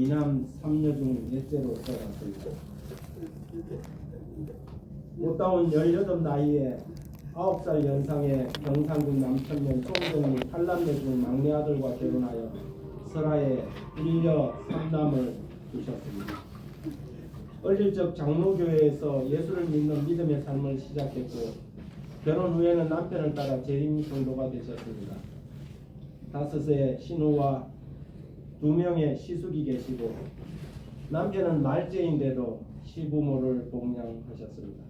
이남 삼녀 중 넷째로 태어났습니다. 못다운 18 나이에 9살 연상의 경상군 남천면 총정리 8남녀 중 막내 아들과 결혼하여 설하에 1녀 3남을 두셨습니다. 어릴 적 장로교회에서 예수를 믿는 믿음의 삶을 시작했고 결혼 후에는 남편을 따라 재림 성도가 되셨습니다. 5세 신우와 2명의 시숙이 계시고 남편은 말째인데도 시부모를 봉양하셨습니다.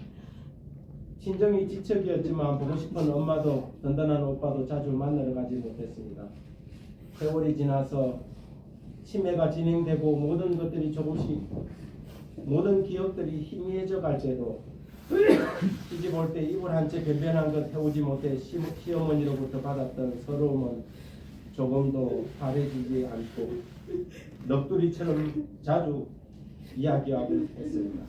친정이 지척이었지만 보고 싶은 엄마도 든든한 오빠도 자주 만나러 가지 못했습니다. 세월이 지나서 치매가 진행되고 모든 것들이 조금씩 모든 기억들이 희미해져 갈 때도 시집 올 때 이불 한 채 변변한 것 해오지 못해 시어머니로부터 받았던 서러움은 조금도 바래지지 않고 넋두리처럼 자주 이야기하고 했습니다.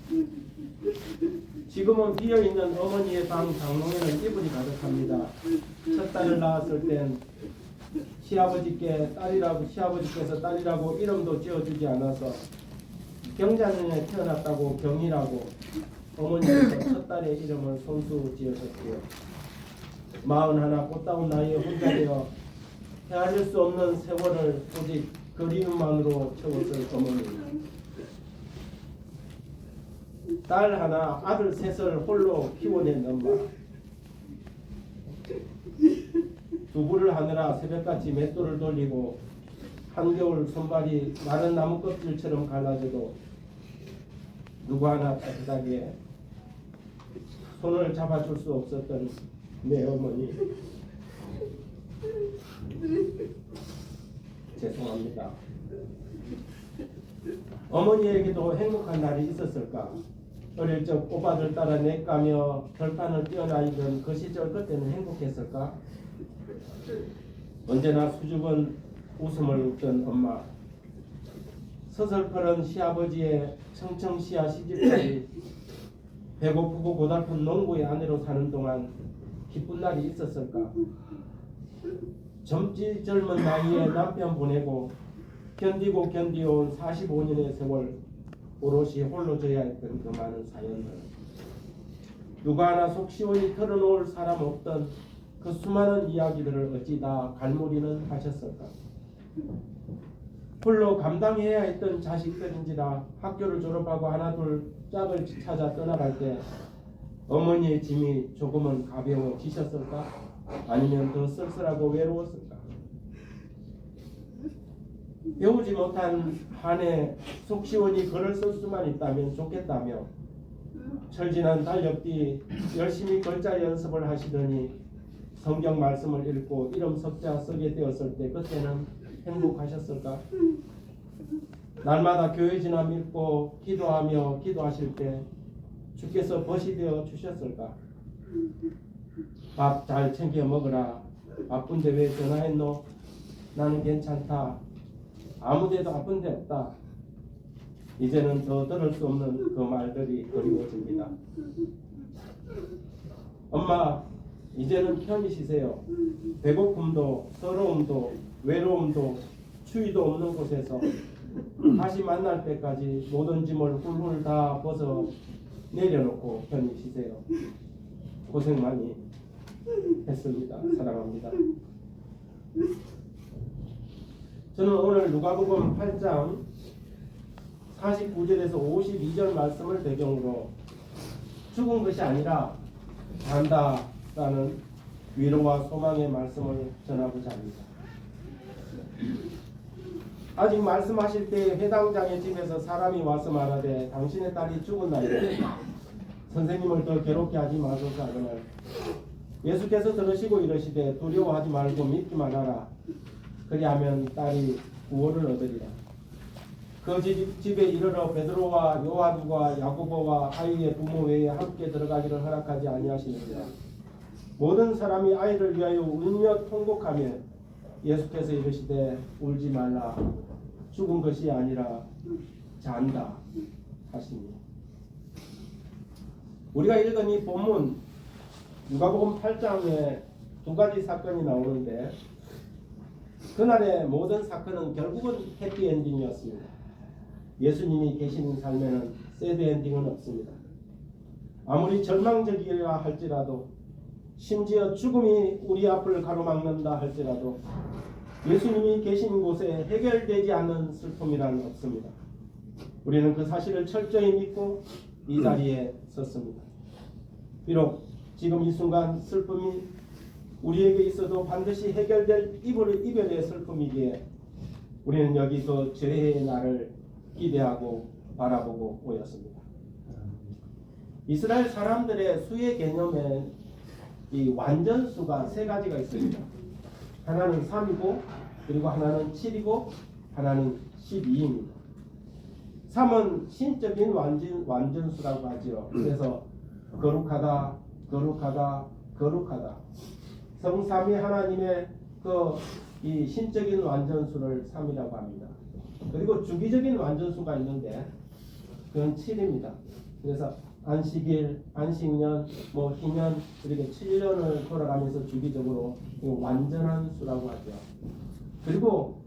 지금은 비어있는 어머니의 방 장롱에는 이불이 가득합니다. 첫 딸을 낳았을 땐 시아버지께서 딸이라고 이름도 지어주지 않아서 경자년에 태어났다고 경이라고 어머니께서 첫 딸의 이름을 손수 지으셨고요. 41 꽃다운 나이에 혼자 되어 헤아릴 수 없는 세월을 오직 그리움만으로 채웠을 어머니. 딸 하나, 아들 셋을 홀로 키워낸 엄마. 두부를 하느라 새벽같이 맷돌을 돌리고 한겨울 손발이 마른 나무 껍질처럼 갈라져도 누구 하나 따뜻하게 손을 잡아줄 수 없었던 내 어머니. 죄송합니다. 어머니에게도 행복한 날이 있었을까? 어릴 적 오빠들 따라 내까며 들판을 뛰어다니던 그 시절 그때는 행복했을까? 언제나 수줍은 웃음을 웃던 엄마. 서슬퍼런 시아버지의 청청시아 시집살이 배고프고 고달픈 농부의 아내로 사는 동안 기쁜 날이 있었을까? 젊은 나이에 남편 보내고 견디고 견디온 45년의 세월 오롯이 홀로 져야 했던 그 많은 사연들. 누가 하나 속 시원히 털어놓을 사람 없던 그 수많은 이야기들을 어찌 다 갈무리는 하셨을까? 홀로 감당해야 했던 자식들인지라 학교를 졸업하고 하나둘 짝을 찾아 떠나갈 때 어머니의 짐이 조금은 가벼워지셨을까? 아니면 더 쓸쓸하고 외로웠을까? 배우지 못한 한해 속 시원히 글을 쓸 수만 있다면 좋겠다며 철진한 달력 뒤 열심히 글자 연습을 하시더니 성경 말씀을 읽고 이름 석자 쓰게 되었을 때 그때는 행복하셨을까? 날마다 교회 지남 읽고 기도하며 기도하실 때 주께서 벗이 되어 주셨을까? 밥 잘 챙겨 먹으라. 바쁜데 왜 전화했노? 나는 괜찮다. 아무데도 아픈 데 없다. 이제는 더 들을 수 없는 그 말들이 그리워집니다. 엄마, 이제는 편히 쉬세요. 배고픔도 서러움도 외로움도 추위도 없는 곳에서 다시 만날 때까지 모든 짐을 훌훌 다 벗어 내려놓고 편히 쉬세요. 고생 많이 했습니다. 사랑합니다. 저는 오늘 누가복음 8장 49절에서 52절 말씀을 배경으로 죽은 것이 아니라 산다라는 위로와 소망의 말씀을 전하고자 합니다. 아직 말씀하실 때 회당장의 집에서 사람이 와서 말하되 당신의 딸이 죽었나이다. 선생님을 더 괴롭게 하지 마소서 하거늘 예수께서 들으시고 이르시되 두려워하지 말고 믿기만 하라. 그리하면 딸이 구원을 얻으리라. 그 집에 이르러 베드로와 요한과 야고보와 아이의 부모 외에 함께 들어가기를 허락하지 아니하시느니라. 모든 사람이 아이를 위하여 울며 통곡하며 예수께서 이르시되 울지 말라. 죽은 것이 아니라 잔다 하시니. 우리가 읽은 이 본문 누가복음 8장에 두 가지 사건이 나오는데 그날의 모든 사건은 결국은 해피엔딩이었습니다. 예수님이 계신 삶에는 새드 엔딩은 없습니다. 아무리 절망적이라 할지라도, 심지어 죽음이 우리 앞을 가로막는다 할지라도 예수님이 계신 곳에 해결되지 않는 슬픔이란 없습니다. 우리는 그 사실을 철저히 믿고 이 자리에 섰습니다. 비록 지금 이 순간 슬픔이 우리에게 있어도 반드시 해결될 이별의 슬픔이기에 우리는 여기 그 죄의 날을 기대하고 바라보고 오였습니다. 이스라엘 사람들의 수의 개념에 이 완전수가 세 가지가 있습니다. 하나는 3이고, 그리고 하나는 7이고, 하나는 12입니다. 3은 신적인 완전수라고 하죠. 그래서 거룩하다, 거룩하다, 거룩하다. 성삼위 하나님의 이 신적인 완전수를 3이라고 합니다. 그리고 주기적인 완전수가 있는데 그건 7입니다. 그래서 안식일, 안식년, 희년 이렇게 7년을 돌아가면서 주기적으로 완전한 수라고 하죠. 그리고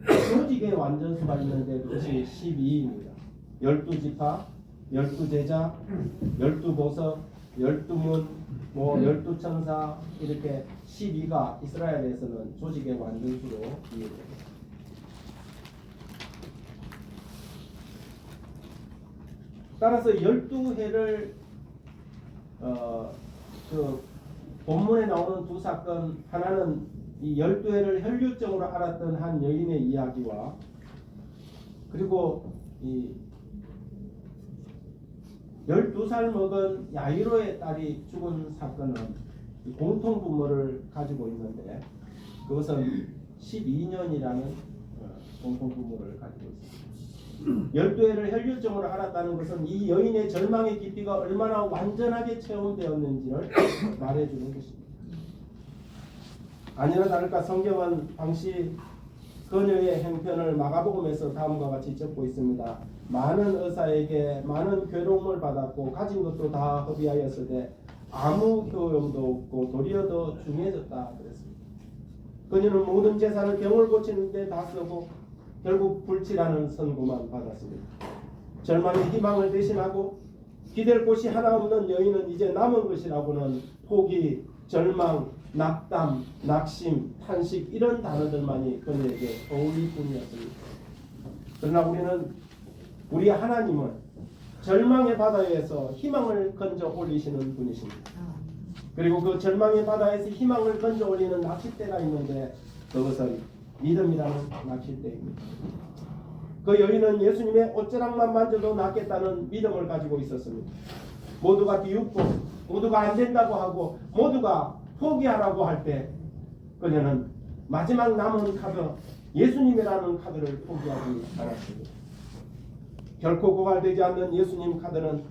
조직의 완전수가 있는데 그것이 12입니다. 12지파, 12제자, 12보석, 12문, 12천사 이렇게 12가 이스라엘에서는 조직의 완전수로 이해됩니다. 따라서 12해를 본문에 나오는 두 사건, 하나는 이 12해를 혈육적으로 알았던 한 여인의 이야기와, 그리고 이 12살 먹은 야이로의 딸이 죽은 사건은 공통 분모를 가지고 있는데 그것은 12년이라는 공통 분모를 가지고 있습니다. 12해를 혈육적으로 알았다는 것은 이 여인의 절망의 깊이가 얼마나 완전하게 체험되었는지를 말해주는 것입니다. 아니나 다를까 성경은 당시 그녀의 형편을 마가복음에서 다음과 같이 적고 있습니다. 많은 의사에게 많은 괴로움을 받았고 가진 것도 다 허비하였으되 아무 효용도 없고 도리어 더 중해졌다 그랬습니다. 그녀는 모든 재산을 병을 고치는 데 다 쓰고 결국 불치라는 선고만 받았습니다. 절망의 희망을 대신하고 기댈 곳이 하나 없는 여인은 이제 남은 것이라고는 포기, 절망, 낙담, 낙심, 탄식 이런 단어들만이 그녀에게 어울릴 뿐이었습니다. 그러나 우리는 우리 하나님은 절망의 바다에서 희망을 건져 올리시는 분이십니다. 그리고 그 절망의 바다에서 희망을 건져 올리는 낚싯대가 있는데 그것은 믿음이라는 낚싯대입니다. 그 여인은 예수님의 옷자락만 만져도 낫겠다는 믿음을 가지고 있었습니다. 모두가 비웃고 모두가 안 된다고 하고 모두가 포기하라고 할 때 그녀는 마지막 남은 카드 예수님이라는 카드를 포기하지 않았습니다. 결코 고갈되지 않는 예수님 카드는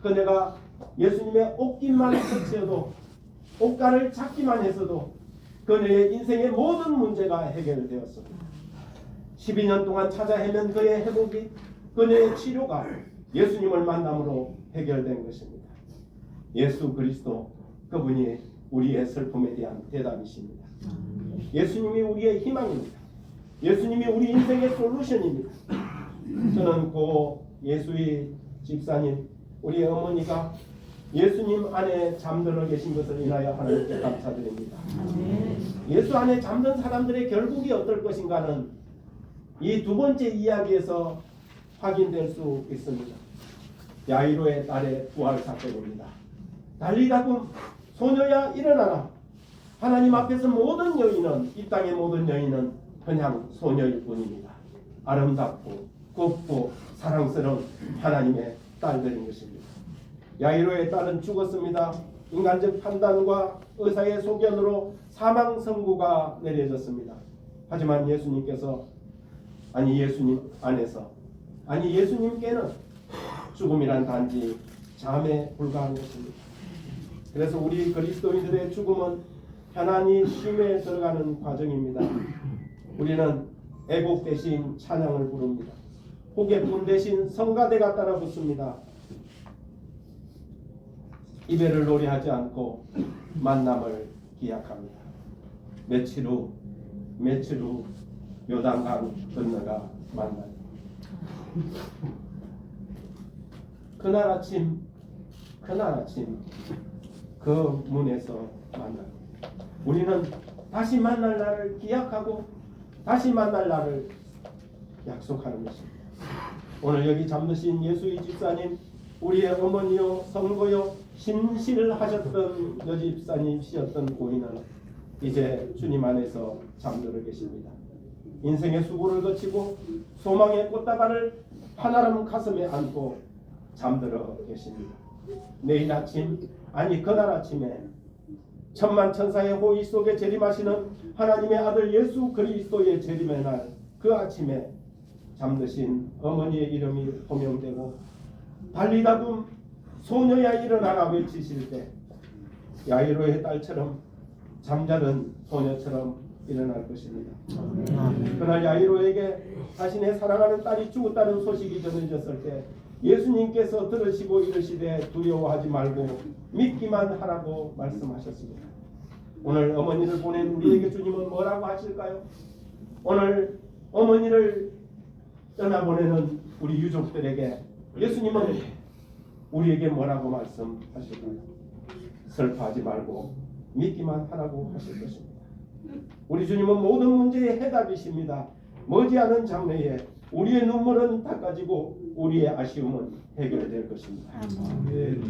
그녀가 예수님의 옷깃만 터치해도 옷가를 잡기만 했어도 그녀의 인생의 모든 문제가 해결되었습니다. 12년 동안 찾아 헤맨 그의 회복이, 그녀의 치료가 예수님을 만남으로 해결된 것입니다. 예수 그리스도, 그분이 우리의 슬픔에 대한 대답이십니다. 예수님이 우리의 희망입니다. 예수님이 우리 인생의 솔루션입니다. 저는 고 예수의 집사님, 우리 어머니가 예수님 안에 잠들어 계신 것을 인하여 하나님께 감사드립니다. 예수 안에 잠든 사람들의 결국이 어떨 것인가는 이 두 번째 이야기에서 확인될 수 있습니다. 야이로의 딸의 부활 사건입니다. 달리다금 소녀야 일어나라. 하나님 앞에서 모든 여인은, 이 땅의 모든 여인은 그냥 소녀일 뿐입니다. 아름답고 곱고 사랑스러운 하나님의 딸들인 것입니다. 야이로의 딸은 죽었습니다. 인간적 판단과 의사의 소견으로 사망 선고가 내려졌습니다. 하지만 예수님께서 예수님 안에서 예수님께는 죽음이란 단지 잠에 불과한 것입니다. 그래서 우리 그리스도인들의 죽음은 편안히 쉼에 들어가는 과정입니다. 우리는 애곡 대신 찬양을 부릅니다. 호객분 대신 성가대가 따라 붙습니다. 이별을 노래하지 않고 만남을 기약합니다. 며칠 후 요단강 건너가 만나요. 그날 아침 그 문에서 만나고 우리는 다시 만날 날을 기약하고 다시 만날 날을 약속하는 것입니다. 오늘 여기 잠드신 예수의 집사님, 우리의 어머니요 성도요 신실하셨던 여집사님이셨던 고인은 이제 주님 안에서 잠들어 계십니다. 인생의 수고를 거치고 소망의 꽃다발을 한아름 가슴에 안고 잠들어 계십니다. 내일 아침, 아니 그날 아침에 천만 천사의 호의 속에 재림하시는 하나님의 아들 예수 그리스도의 재림의 날, 그 아침에 잠드신 어머니의 이름이 호명되고 달리다둠 소녀야 일어나라 외치실 때 야이로의 딸처럼 잠자는 소녀처럼 일어날 것입니다. 그날 야이로에게 자신의 사랑하는 딸이 죽었다는 소식이 전해졌을 때 예수님께서 들으시고 이르시되 두려워하지 말고 믿기만 하라고 말씀하셨습니다. 오늘 어머니를 보낸 우리에게 주님은 뭐라고 하실까요? 오늘 어머니를 떠나보내는 우리 유족들에게 예수님은 우리에게 뭐라고 말씀하실까요? 슬퍼하지 말고 믿기만 하라고 하실 것입니다. 우리 주님은 모든 문제의 해답이십니다. 머지않은 장래에 우리의 눈물은 닦아지고 우리의 아쉬움은 해결될 것입니다.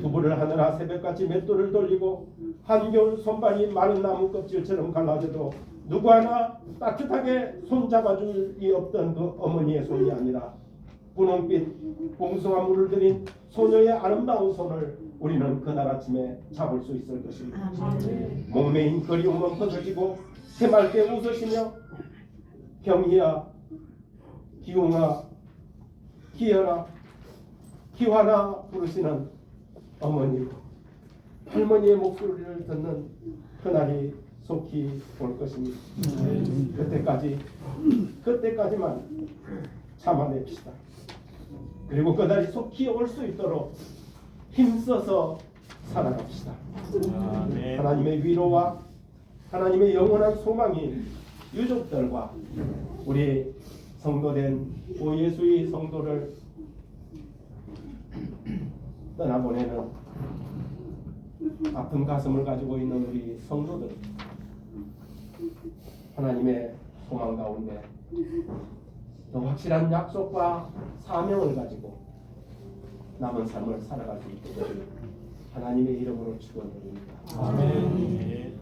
두부를 하느라 새벽같이 맷돌을 돌리고 한겨울 손발이 마른 나무 껍질처럼 갈라져도 누구 하나 따뜻하게 손잡아줄 이 없던 그 어머니의 손이 아니라 분홍빛 봉숭아 물을 들인 소녀의 아름다운 손을 우리는 그날 아침에 잡을 수 있을 것입니다. 목매인 그리움은 벗어지고 해맑게 웃으시며 경희야 기웅아 기여라 기화나 부르시는 어머니 할머니의 목소리를 듣는 그날이 속히 올 것입니다. 그때까지만 참아냅시다. 그리고 그날이 속히 올 수 있도록 힘써서 살아갑시다. 하나님의 위로와 하나님의 영원한 소망이 유족들과 우리 성도된 오 예수의 성도를 떠나보내는 아픈 가슴을 가지고 있는 우리 성도들, 하나님의 소망 가운데 더 확실한 약속과 사명을 가지고 남은 삶을 살아갈 수 있도록 하나님의 이름으로 축원드립니다. 아멘.